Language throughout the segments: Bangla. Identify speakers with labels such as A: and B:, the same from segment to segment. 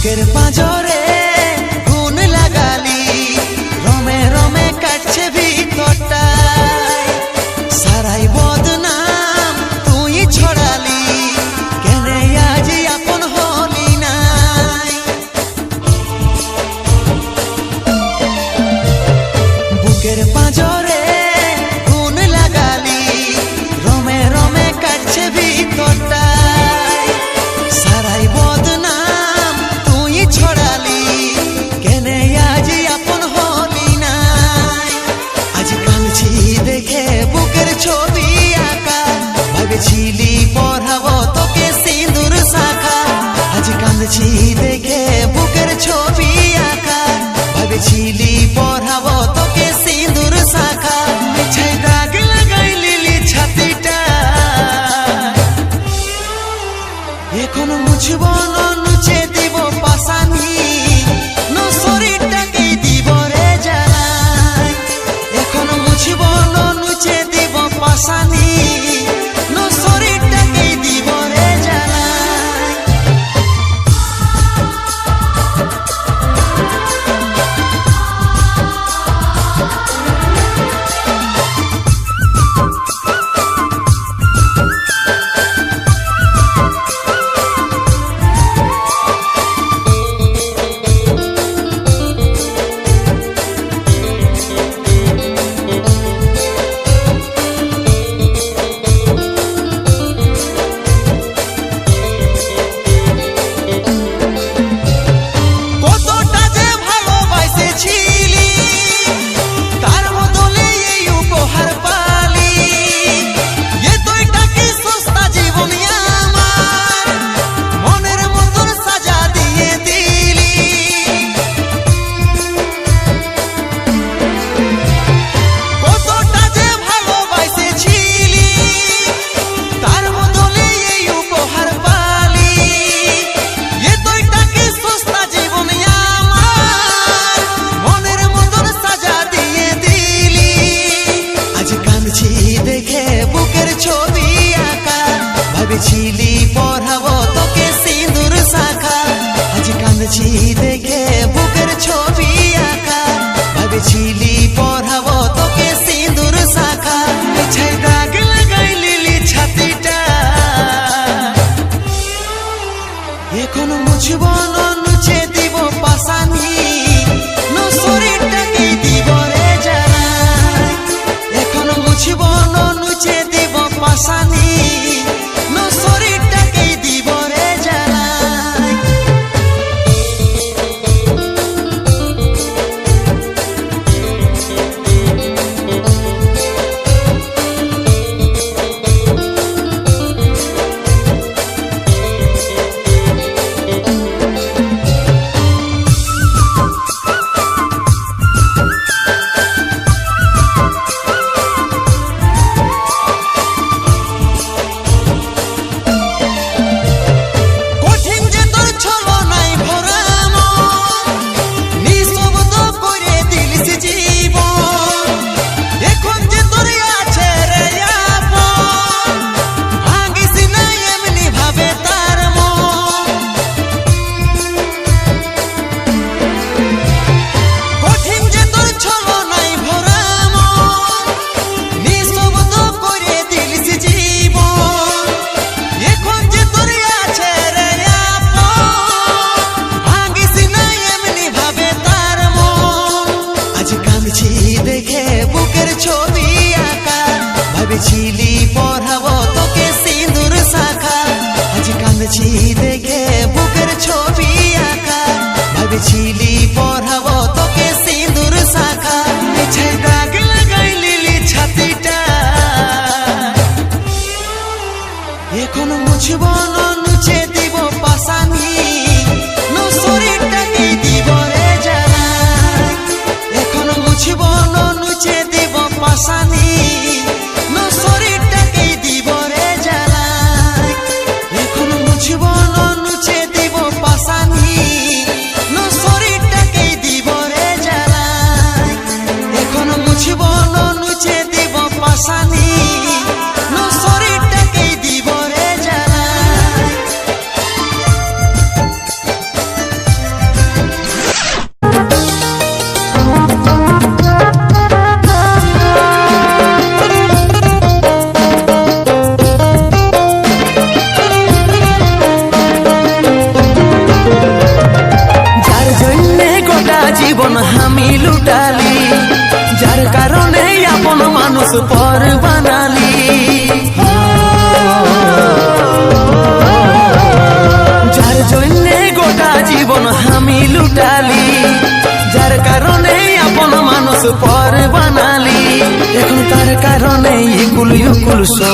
A: বুকের পাঁজরে গুণ লাগালি, রমে রমে কাটছে ভিতরটায়, সারাই বদনাম তুই ছড়ালি, কেনে আজ আপন হলি নাই। বুকের পাঁজরে গুণ লাগালি, রমে রমে কাটছে ভিতরটায়, সারাই বদনাম তুই ছড়ালি, কেনে আজ আপন হলি নাই। আজ কাঁদছি দেখে বুকের ছবি আঁকা, ভেবেছিলি পড়াবো তোকে সিঁদুর শাখা। আজ কাঁদছি দেখে বুকের ছবি আঁকা, ভেবেছিলি পড়াবো তোকে সিঁদুর শাখা। মিছাই দাগ লাগাই লিলি ছাতিটা, এখন মুছব না নুচে দিব পাশানি, না শরীরটাকেই দিব রে জ্বালাই। এখন মুছব না নুচে দিব পাশানি, না শরীরটাকেই দিব রে জ্বালাই। কতটা যে ভালোবাসেছিলি, তার বদলে এই উপহার পালি। এ তুইটা কি সস্তা জীবন আমার, মনের মতন সাজা দিয়ে দিলি। কতটা যে ভালোবাসেছিলি, তার বদলে এই উপহার পালি। এ তুইটা কি সস্তা জীবন আমার, মনের মতন সাজা দিয়ে দিলি। আজ কাঁদছি দেখে বুকের ছবি আঁকা, ভেবেছিলি পড়াবো তোকে সিঁদুর শাখা। আজ কাঁদছি দেখে বুকের ছবি আঁকা, ভেবেছিলি পড়াবো তোকে সিঁদুর শাখা। মিছাই দাগ লাগাই লিলি ছাতিটা, এখন মুছব না নুচে দিব পাশানি, না শরীরটাকেই দিব রে জ্বালাই। এখন মুছব না নুচে দিব পাশানি, না শরীরটাকেই দিব রে জ্বালাই। কঠিন যে তোর ছলনায় ভরা মন, নিঃশব্দ করে দিলিস জীবন। এখন যে তোর আছে রে আপন, ভাঙিস না এমনি ভাবে তার মন। কঠিন যে তোর ছলনায় ভরা মন, নিঃশব্দ করে দিলিস জীবন। এখন যে তোর আছে রে আপন, ভাঙিস না এমনি ভাবে তার মন। আজ কাঁদছি দেখে বুকের ছবি আঁকা, ভেবেছিলি পড়াবো তোকে সিঁদুর শাখা। আজ কাঁদছি দেখে বুকের ছবি আঁকা, ভেবেছিলি পড়াবো তোকে সিঁদুর শাখা। মিছাই দাগ লাগাই লিলি ছাতিটা, এখন মুছব না নুচে দিব পাশানি, না শরীরটাকেই দিব রে জ্বালাই। এখন মুছব না নুচে দিব পাশানি, না শরীরটাকেই দিব রে জ্বালাই। এখন মুছব না নুচে দিব পাশানি, না শরীরটাকেই দিব রে জ্বালাই। এখন মুছব না নুচে দিব পাশানি, না শরীরটাকেই দিব রে জ্বালাই।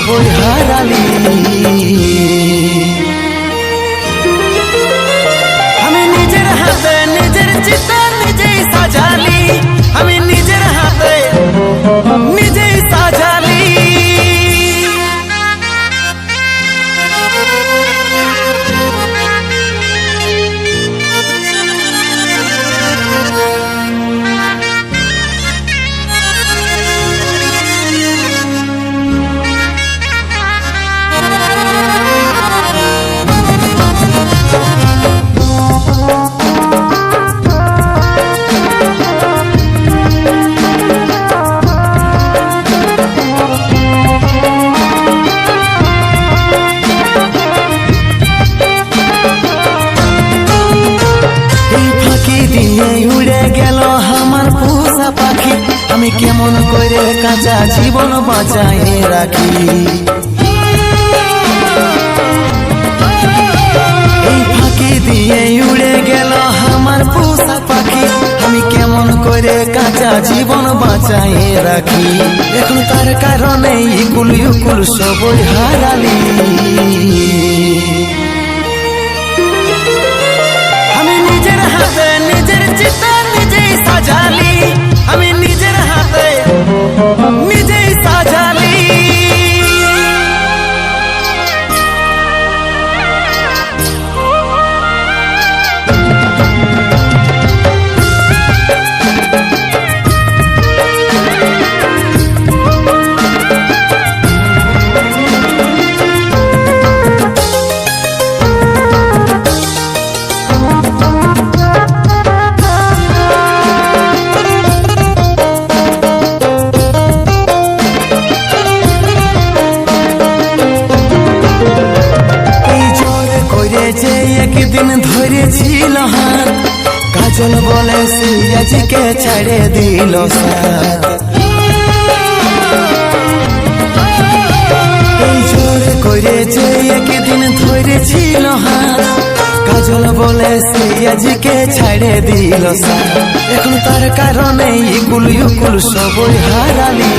A: সবই হারালি। আমি নিজের হাতে নিজের চিতা নিজেই সাজালি, আমি নিজের হাতে নিজেই সাজালি। উড়ে গেল আমার পোষা পাখি, আমি কেমন করে কাঁচা জীবন বাঁচাই রাখি। এই ফাঁকি দিয়ে উড়ে গেল আমার পোষা পাখি, আমি কেমন করে কাঁচা জীবন বাঁচাই রাখি। এখন তার কারণে ইকুল ইকুল সবই হারালি। আমি নিজের হাতে নিজের চিতা নিজেই সাজালি, আমি নিজের হাতে নিজেই সাজালি। একদিন ধরেছিল হাত, কাজল বলে সে আজকে ছেড়ে দিল সাথ। এই জোরে করেছে একদিন ধরেছিল হাত, কাজল বলে সে আজকে ছেড়ে দিল সাথ। এখন তার কারণে ইকুল ইকুল সবই হারালি।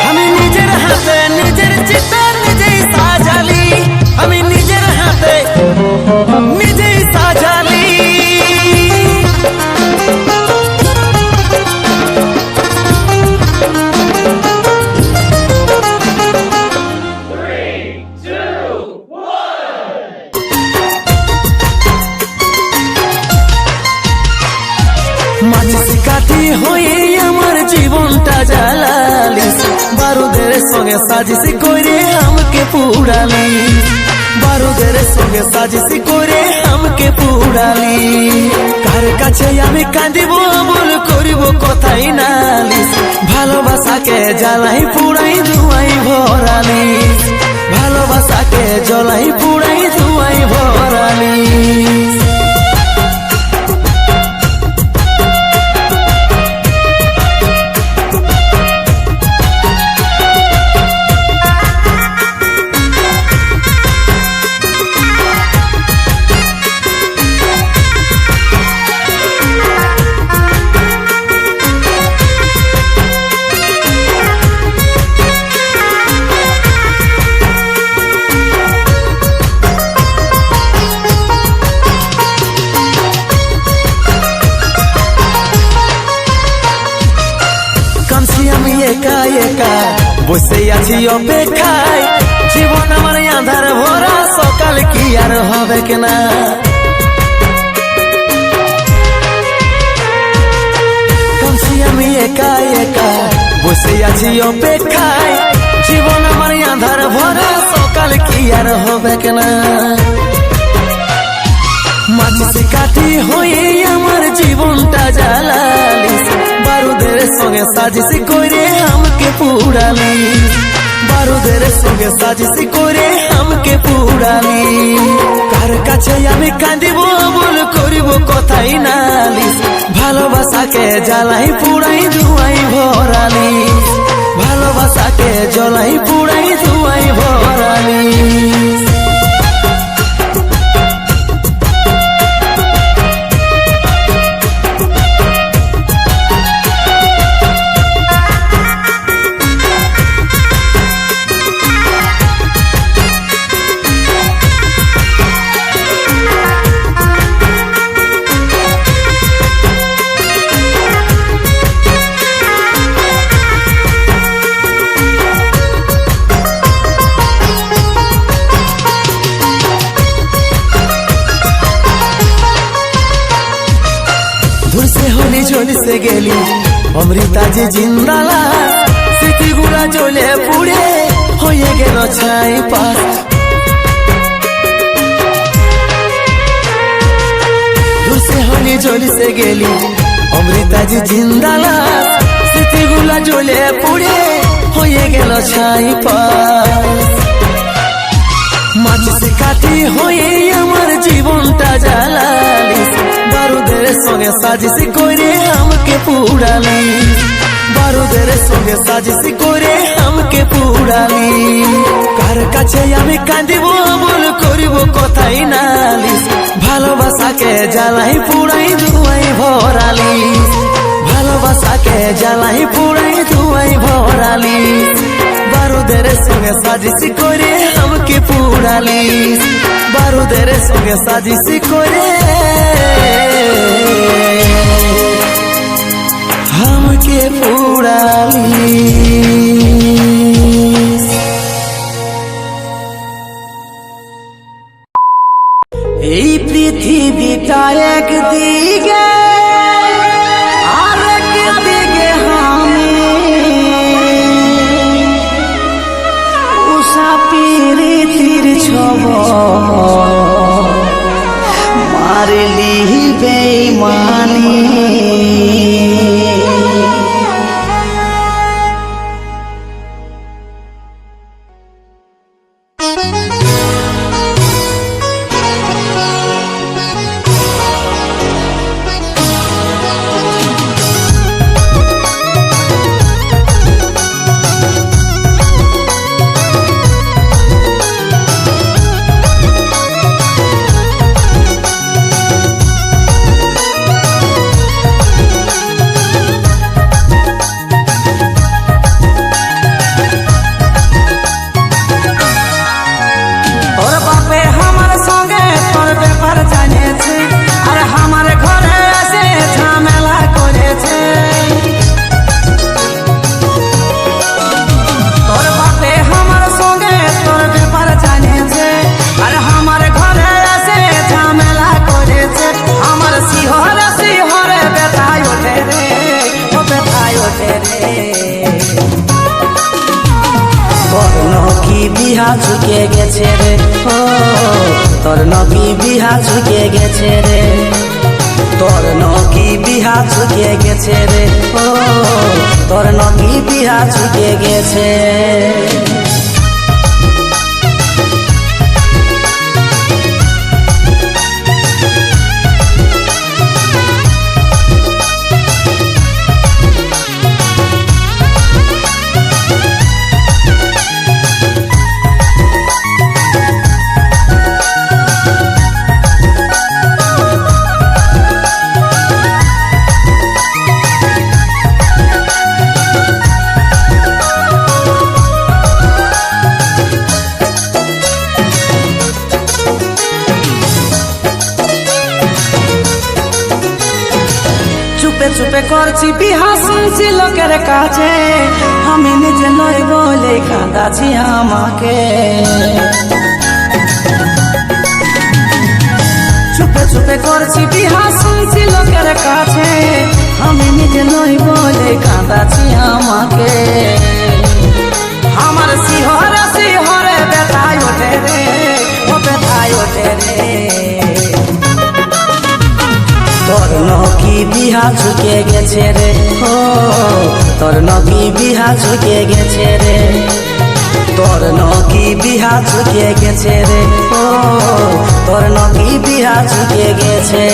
A: আমি নিজের হাতে নিজের চিতা নিজেই সাজালি, আমি নিজের হাতে নিজেই সাজালি। মাঝি কাঠি হয়ে আমার জীবনটা জ্বালালিস, বারুদের সঙ্গে সাজিশ করে আমাকে পুড়ালি, বারুদের সঙ্গে সাজিশ করে আমাকে পুড়ালি। কার কাছে আমি কাঁদিব বল করিব কথাই নালিস, ভালোবাসাকে জ্বালাই পুড়াই ধুয়াই ভরালি, ভালোবাসাকে জ্বালাই পুড়াই ধুয়াই ভরালি। আমি একা একা বসে আছি অপেক্ষায়, জীবন আমার আঁধার ভরা, সকাল কি আর হবে কিনা। আমি একা একা বসে আছি অপেক্ষায়, জীবন আমার আঁধার ভরা, সকাল কি আর হবে কিনা। মাঝি কাঠি হয়ে আমার জীবনটা জ্বালালিস, বারুদের সঙ্গে সাজিশ করে আমাকে পুড়ালি, বারুদের সঙ্গে সাজিশ করে আমাকে পুড়ালি। কার কাছে আমি কাঁদিব বল করিব কথাই নালিস, ভালোবাসাকে জ্বালাই পুড়াই ধুয়াই ভরালি, ভালোবাসাকে জ্বালাই পুড়াই ধুয়াই ভরালি। অমৃতা যে জিন্দালা স্মৃতিগুলা জ্বলে পুড়ে হয়ে গেল ছাই পাশ। দূরসে হলি জ্বলিসে গেলি অমৃতা যে জিন্দালা স্মৃতিগুলা জ্বলে পুড়ে হয়ে গেল ছাই পাশ। মাঝে কাঠি হয়ে আমার জীবনটা জ্বালালিস, বারুদের সঙ্গে সাজিস করে আমাকে পুড়ালি, বারুদের সঙ্গে সাজিস করে আমাকে পুড়ালি। কার কাছে আমি কাঁদিব বল করিব কথাই নালিস, ভালোবাসাকে জ্বালাই পুড়াই ধুয়াই ভরালি, ভালোবাসাকে জ্বালাই পুড়াই ধুয়াই ভরালি। বারুদের সঙ্গে সাজিস করে আমাকে পুড়ালি, বারুদের সঙ্গে সাজিস করে আমাকে পুড়ালি। এই পৃথিবীটা একদিকে আরেক দিকে আমি, উষা প্রীতির ছব মারলি বেঈমানি। বিহা ঝুঁকে গেছে রে, ও তোর নবী বিহা ঝুঁকে গেছে রে, তোর নবী বিহা ঝুঁকে গেছে রে, ও তোর নবী বিহা ঝুঁকে গেছে। চুপে করছি বিহা শুনছি লোকের কাছে, আমি নিজে নই বলে কাঁদাছি আমাকে। চুপে চুপে করছি বিহা শুনছি লোকের কাছে, আমি নিজে নই বলে কাঁদাছি আমাকে। আমার শিহরে শিহরে ব্যথায় ওঠে রে, ও ব্যথায় ওঠে রে। তোর নবী বিহা ঝুঁকে গেছে রে, ও তোর নবী বিহা ঝুঁকে গেছে রে, তোর নবী বিহা ঝুঁকে গেছে রে, ও তোর নবী বিহা ঝুঁকে গেছে।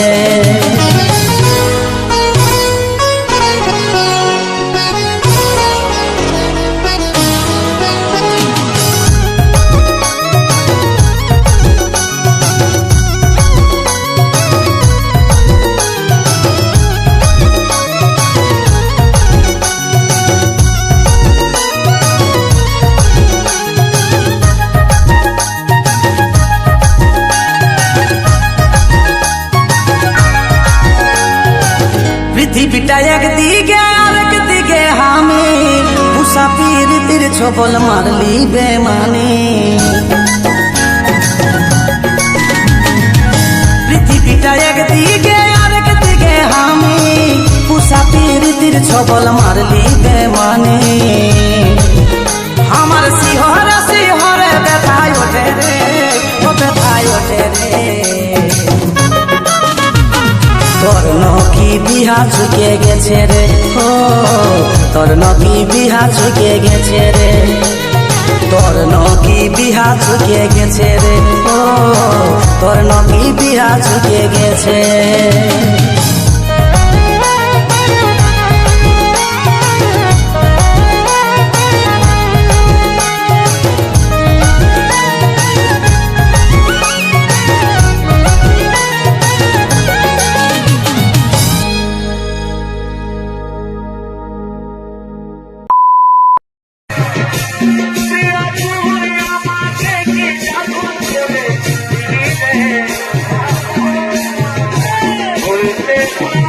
A: পৃথিবীটা একদিকে আরেক দিকে আমি, উষা প্রীতির ছবল মারলি বেমানি। পৃথিবীটা একদিকে আরেক দিকে আমি, উষা প্রীতির
B: তীর ছবল মারলি বেমানে আমার শিহরে শিহরে ব্যথায় ওঠে রে, ও ব্যথায় ওঠে রে। তোর নকি বিহা চুকে গেছে রে, ও তোর নকি বিহা চুকে গেছে রে, তোর নকি বিহা চুকে গেছে রে, ও তোর নকি বিহা চুকে গেছে।
C: Thank you.